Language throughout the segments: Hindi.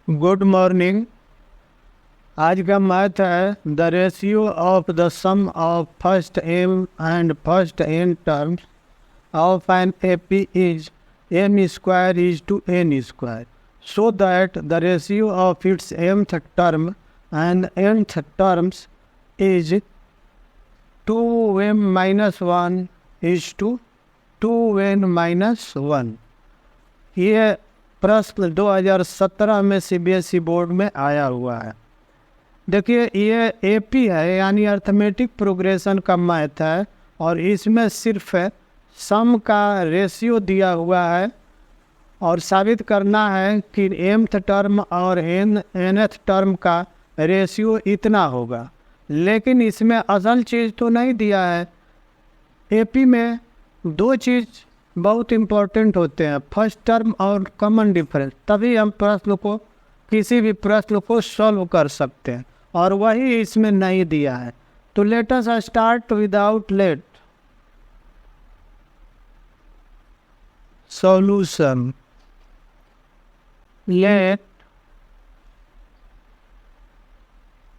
Good morning. आज का मैथ है the ratio of the sum of first m and first n terms of an AP is m square is to n square so that the ratio of its mth term and nth terms is 2m-1 is to 2n-1। ये प्रश्न 2017 में सीबीएसई बोर्ड में आया हुआ है। देखिए, ये एपी है यानी अर्थमेटिक प्रोग्रेशन का मैथ है और इसमें सिर्फ सम का रेशियो दिया हुआ है और साबित करना है कि mth टर्म और nth टर्म का रेशियो इतना होगा, लेकिन इसमें असल चीज़ तो नहीं दिया है। एपी में दो चीज़ बहुत इम्पोर्टेंट होते हैं, फर्स्ट टर्म और कॉमन डिफरेंस, तभी हम प्रश्न को किसी भी प्रश्न को सॉल्व कर सकते हैं और वही इसमें नहीं दिया है। तो let us start without late. Solution. Let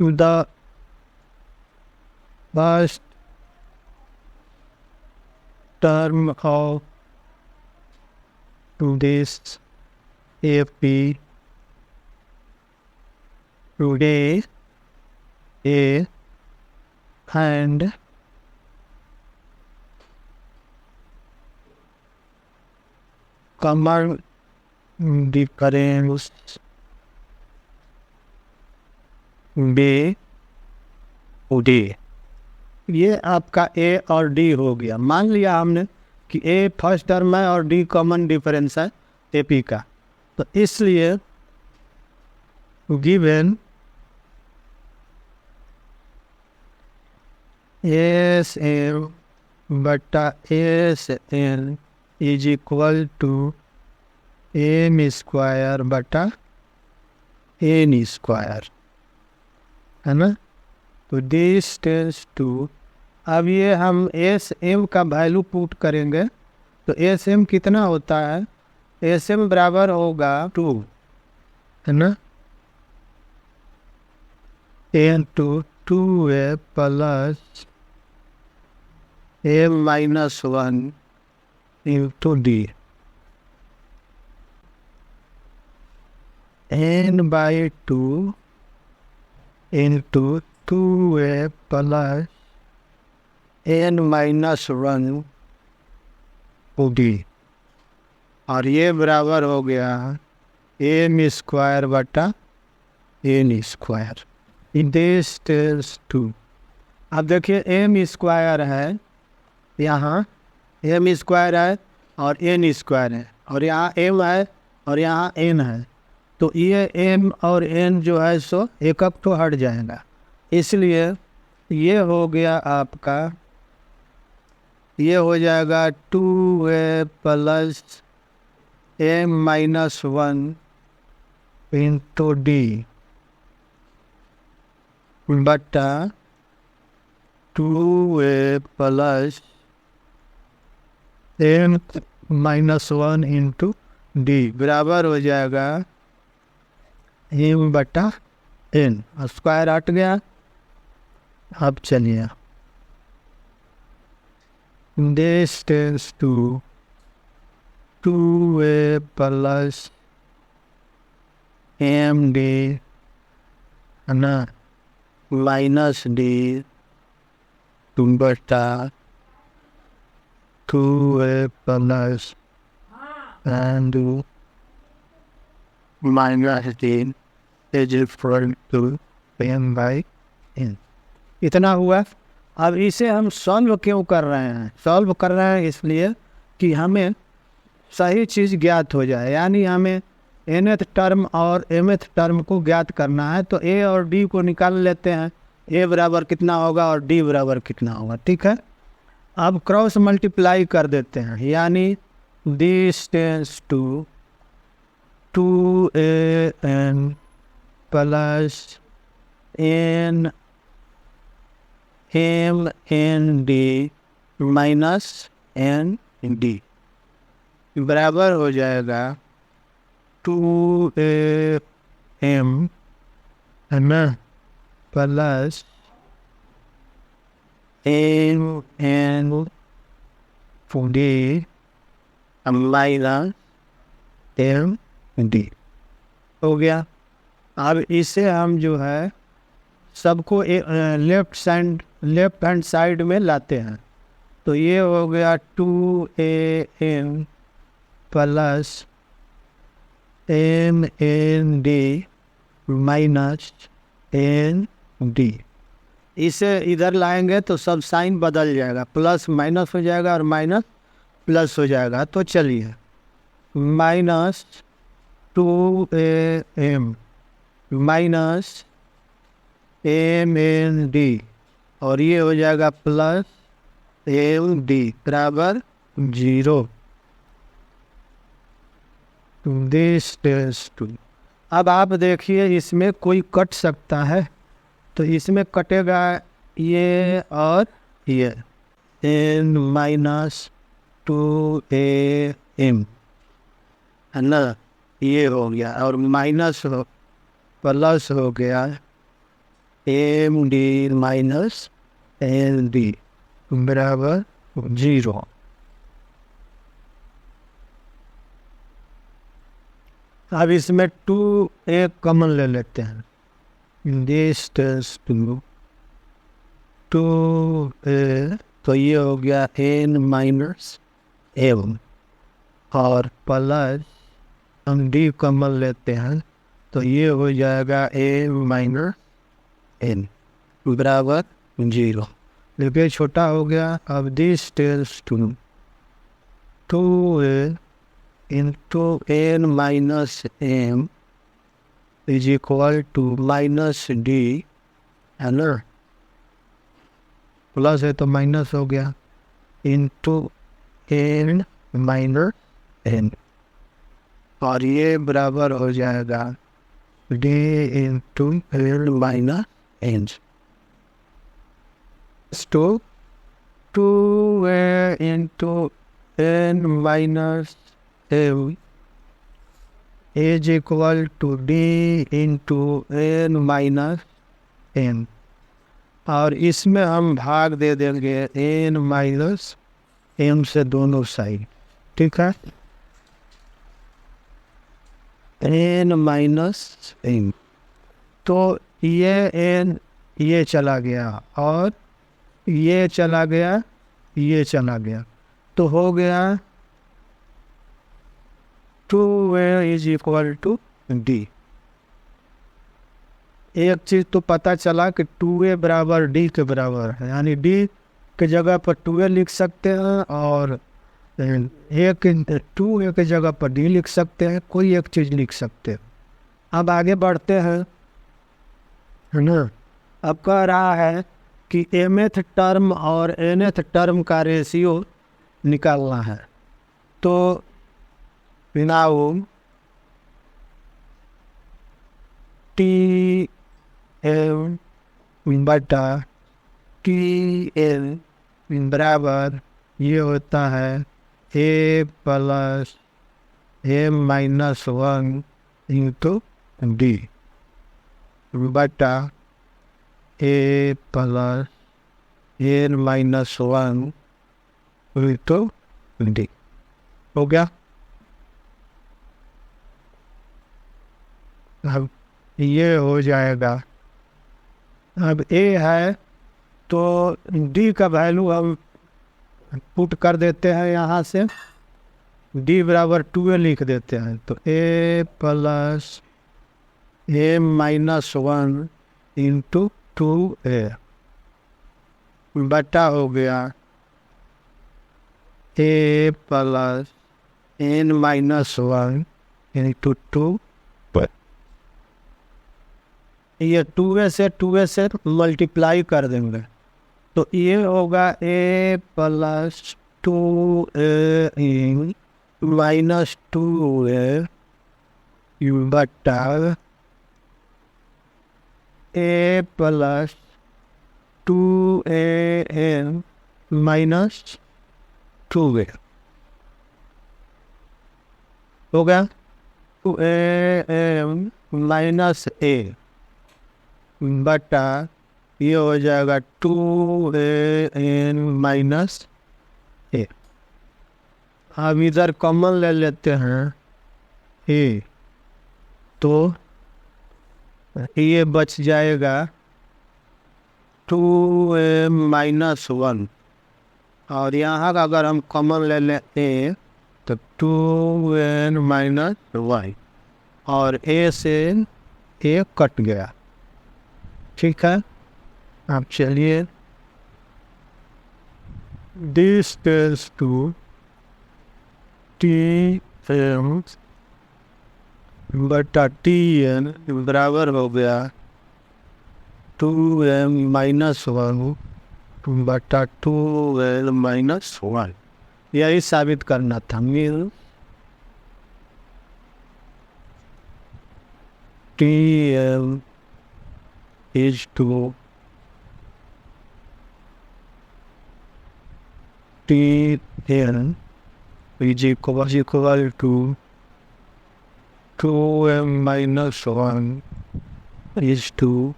the first term of this AP today A and common difference B D। ये आपका ए और डी हो गया। मान लिया हमने कि ए फर्स्ट टर्म है और डी कॉमन डिफरेंस है एपी का, तो इसलिए गिवन एस एम बटा s n is equal to m square बटा एन स्क्वायर, है ना। तो दिस टेंस टू, अब ये हम एस एम का वैल्यू पुट करेंगे तो एस एम कितना होता है, एस एम बराबर होगा 2, है ना, n two 2a plus m-1 into d, n by 2 into 2a plus n-1 d, और ये बराबर हो गया एम स्क्वायर बटा n square. This tells to, अब देखिए एम स्क्वायर है, यहाँ एम स्क्वायर है और एन स्क्वायर है और यहाँ एम है और यहाँ एन है, तो ये एम और एन जो है सो एक तो हट जाएगा, इसलिए ये हो गया आपका, ये हो जाएगा 2a plus m-1 into D बटा 2a plus m-1 into D बराबर हो जाएगा m बटा n, स्क्वायर हट गया। अब चलिए, this tends to 2a plus md है ना माइनस डी बटा 2a plus and minus d is equal to m by n। इतना हुआ। अब इसे हम सॉल्व क्यों कर रहे हैं, सॉल्व कर रहे हैं इसलिए कि हमें सही चीज़ ज्ञात हो जाए, यानी हमें nth टर्म और mth टर्म को ज्ञात करना है। तो a और d को निकाल लेते हैं, a बराबर कितना होगा और d बराबर कितना होगा, ठीक है। अब क्रॉस मल्टीप्लाई कर देते हैं, यानी this tends to 2an plus n m n d minus n d बराबर हो जाएगा 2a एम है ना plus m n d minus m d हो गया। अब इसे हम जो है सबको लेफ्ट हैंड साइड में लाते हैं, तो ये हो गया 2am plus m n d minus n d. इसे इधर लाएंगे तो सब साइन बदल जाएगा, प्लस माइनस हो जाएगा और माइनस प्लस हो जाएगा। तो चलिए minus 2am minus m n d और ये हो जाएगा प्लस एम डी बराबर 0। This tends to. अब आप देखिए इसमें कोई कट सकता है, तो इसमें कटेगा ये और ये एन माइनस 2am है ना, ये हो गया और माइनस प्लस हो गया m d minus n d बराबर 0। अब इसमें 2a कॉमन ले लेते हैं, दिस टेंस टू 2a, तो ये हो गया n माइनस m और प्लस हम d कॉमन लेते हैं, तो ये हो जाएगा a माइनस n बराबर 0। देखिए छोटा हो गया। अब this tends to 2a into n minus m is equal to minus d है ना, प्लस है तो माइनस हो गया इंटू n माइनस n और ये बराबर हो जाएगा d into n minus n to 2a into n minus m is equal to d into n minus n और इसमें हम भाग दे देंगे n माइनस m से दोनों साइड, ठीक है। n माइनस m, तो ये n ये चला गया और ये चला गया, ये चला गया, तो हो गया 2a is equal to d। एक चीज़ तो पता चला कि 2a बराबर d के बराबर है, यानी d के जगह पर 2a लिख सकते हैं और एक 2a के जगह पर d लिख सकते हैं, कोई एक चीज़ लिख सकते हैं। अब आगे बढ़ते हैं, है ना। अब कह रहा है कि mth टर्म और nth टर्म का रेशियो निकालना है, तो नाउ टी एम बटा टी एन बराबर ये होता है A plus M minus 1 into D बटा A plus N minus 1 into D. हो गया। अब ये हो जाएगा। अब a है तो d का वैल्यू हम पुट कर देते हैं, यहाँ से d बराबर 2a लिख देते हैं, तो a plus M minus 1 into 2a बटा हो गया a plus n minus 1 into 2। ये 2a से मल्टीप्लाई कर देंगे, तो ये होगा a plus 2a minus 2a बटा a plus 2am minus 2a हो गया। 2am माइनस ए बटा ये हो जाएगा 2an माइनस ए। अब इधर कॉमन ले लेते हैं ए, तो ये बच जाएगा 2a माइनस 1, और यहाँ का अगर हम कॉमन ले लेते हैं तो 2n माइनस 1, और ए से ए कट गया। ठीक है, अब चलिए this tells to t M बटा टी एन बराबर हो गया 2m माइनस 1 बटा 2l माइनस 1। यही साबित करना था। Mean Tm is to Tn is equal to 2m minus 1 is to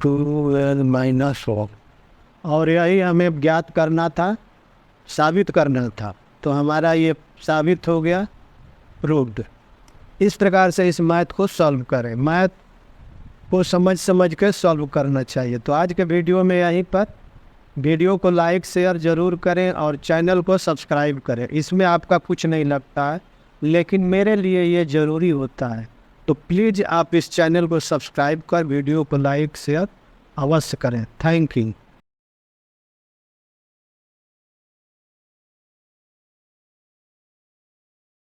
2l minus 1। और यही हमें ज्ञात करना था, साबित करना था, तो हमारा ये साबित हो गया, प्रूव्ड। इस प्रकार से इस मैथ को सॉल्व करें। मैथ को समझ के सॉल्व करना चाहिए। तो आज के वीडियो में यहीं पर, वीडियो को लाइक शेयर ज़रूर करें और चैनल को सब्सक्राइब करें। इसमें आपका कुछ नहीं लगता है, लेकिन मेरे लिए ये ज़रूरी होता है। तो प्लीज़ आप इस चैनल को सब्सक्राइब कर वीडियो को लाइक शेयर अवश्य करें। Thank you.